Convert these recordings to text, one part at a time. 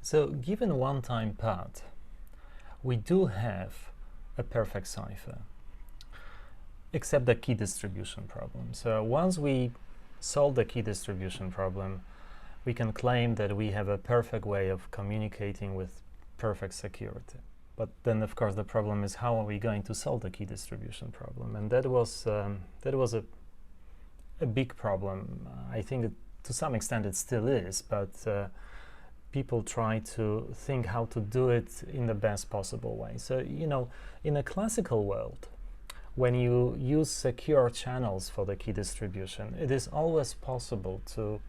So given one-time path, we do have a perfect cipher, except the key distribution problem. So once we solve the key distribution problem, we can claim that we have a perfect way of communicating with perfect security. But then, of course, the problem is how are we going to solve the key distribution problem? And that was a big problem. I think to some extent it still is, but people try to think how to do it in the best possible way. So, you know, in a classical world, when you use secure channels for the key distribution, it is always possible to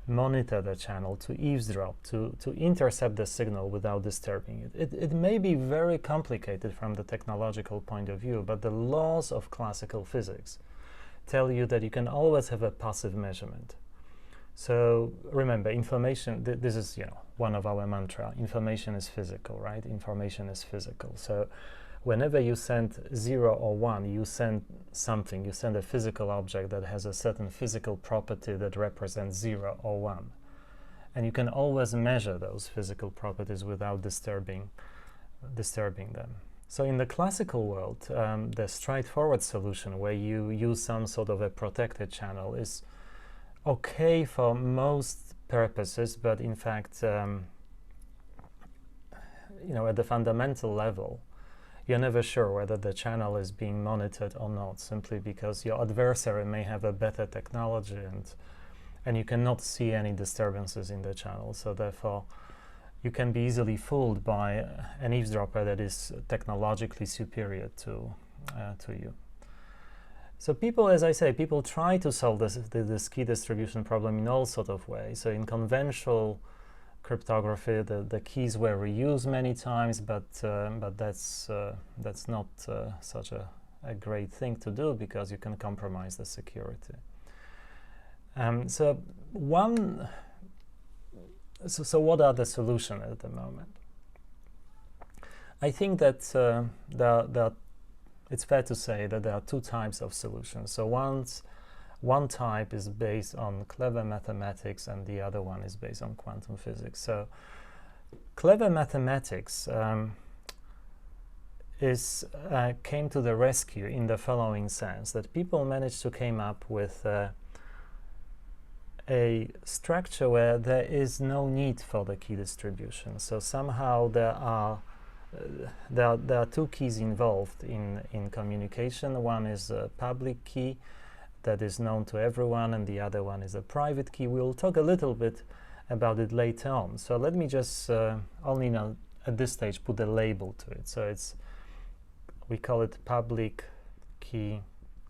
monitor the channel, to eavesdrop, to intercept the signal without disturbing it. It may be very complicated from the technological point of view, but the laws of classical physics tell you that you can always have a passive measurement. So remember, information, this is, you know, one of our mantra, information is physical, right? Information is physical. So whenever you send 0 or 1, you send something, you send a physical object that has a certain physical property that represents 0 or 1. And you can always measure those physical properties without disturbing them. So in the classical world, the straightforward solution where you use some sort of a protected channel is okay for most purposes, but in fact, you know, at the fundamental level, you're never sure whether the channel is being monitored or not, simply because your adversary may have a better technology and you cannot see any disturbances in the channel. So therefore, you can be easily fooled by an eavesdropper that is technologically superior to you. So people, as I say, people try to solve this key distribution problem in all sorts of ways. So in conventional cryptography, the keys were reused many times, but that's not such a great thing to do because you can compromise the security. So what are the solutions at the moment? I think that it's fair to say that there are two types of solutions. So one type is based on clever mathematics and the other one is based on quantum physics. So clever mathematics came to the rescue in the following sense, that people managed to come up with a structure where there is no need for the key distribution. So somehow there are two keys involved in communication. One is a public key that is known to everyone, and the other one is a private key. We'll talk a little bit about it later on. So let me just only now at this stage put a label to it. So we call it public key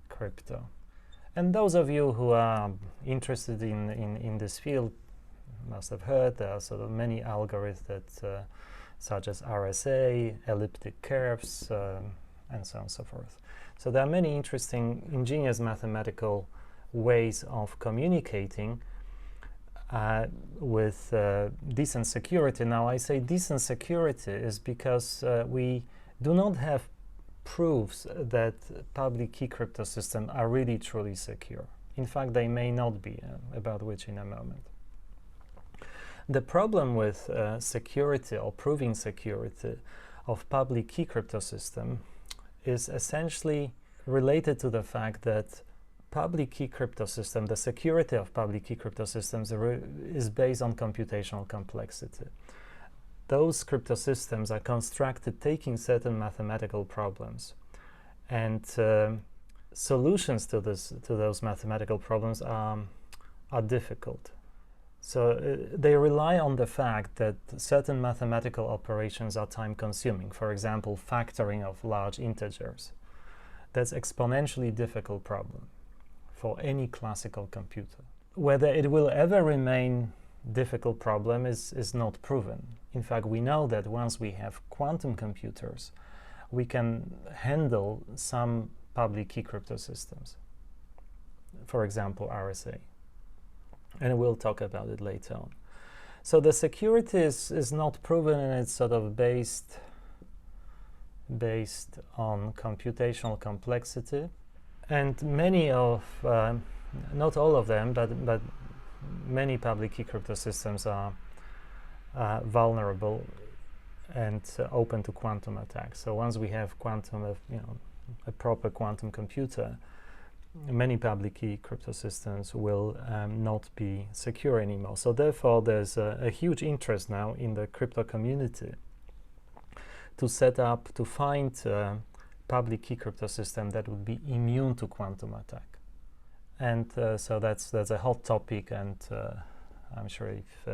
crypto. And those of you who are interested in this field must have heard there are sort of many algorithms that such as RSA, elliptic curves, and so on and so forth. So there are many interesting, ingenious mathematical ways of communicating with decent security. Now, I say decent security is because we do not have proofs that public key crypto systems are really truly secure. In fact, they may not be, about which in a moment. The problem with security or proving security of public key crypto system is essentially related to the fact that public key crypto system, the security of public key crypto systems is based on computational complexity. Those crypto systems are constructed taking certain mathematical problems, and solutions to those mathematical problems are difficult. So they rely on the fact that certain mathematical operations are time-consuming. For example, factoring of large integers. That's exponentially difficult problem for any classical computer. Whether it will ever remain difficult problem is not proven. In fact, we know that once we have quantum computers, we can handle some public key crypto systems. For example, RSA. And we'll talk about it later on. So the security is not proven, and it's sort of based on computational complexity. And many of, not all of them, but many public key crypto systems are vulnerable and open to quantum attacks. So once we have a proper quantum computer, many public key crypto systems will not be secure anymore. So therefore, there's a huge interest now in the crypto community to find public key crypto system that would be immune to quantum attack. And so that's a hot topic, and I'm sure if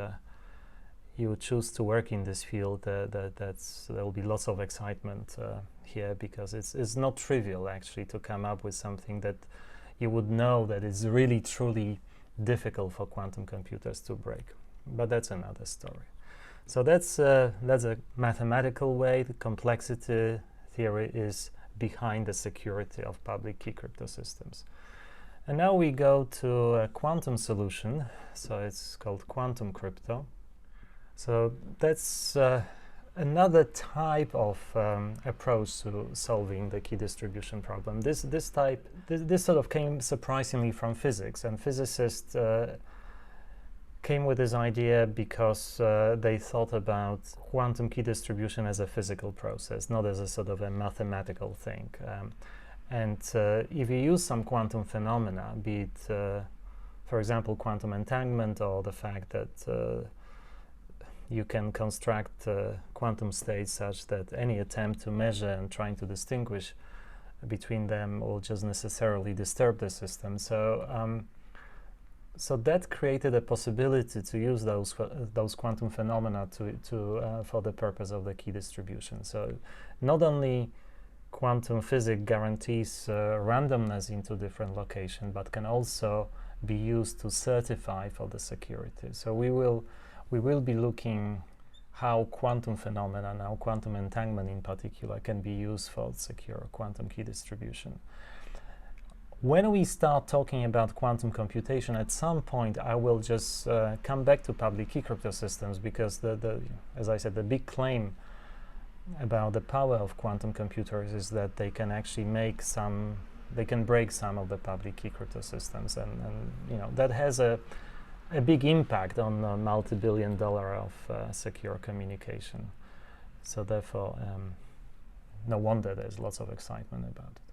you choose to work in this field, there will be lots of excitement here, because it's not trivial actually to come up with something that you would know that is really truly difficult for quantum computers to break. But that's another story. So that's a mathematical way. The complexity theory is behind the security of public key crypto systems. And now we go to a quantum solution. So it's called quantum crypto. So that's another type of approach to solving the key distribution problem. This sort of came surprisingly from physics, and physicists came with this idea because they thought about quantum key distribution as a physical process, not as a sort of a mathematical thing. And if you use some quantum phenomena, be it, for example, quantum entanglement, or the fact that you can construct quantum states such that any attempt to measure and trying to distinguish between them will just necessarily disturb the system. So that created a possibility to use those quantum phenomena for the purpose of the key distribution. So not only quantum physics guarantees randomness into different locations, but can also be used to certify for the security. So we will be looking how quantum phenomena, now quantum entanglement in particular, can be used for secure quantum key distribution. When we start talking about quantum computation, at some point I will just come back to public key crypto systems, because as I said, the big claim about the power of quantum computers is that they can actually they can break some of the public key crypto systems, and that has a big impact on multi-billion-dollar of secure communication. So therefore, no wonder there's lots of excitement about it.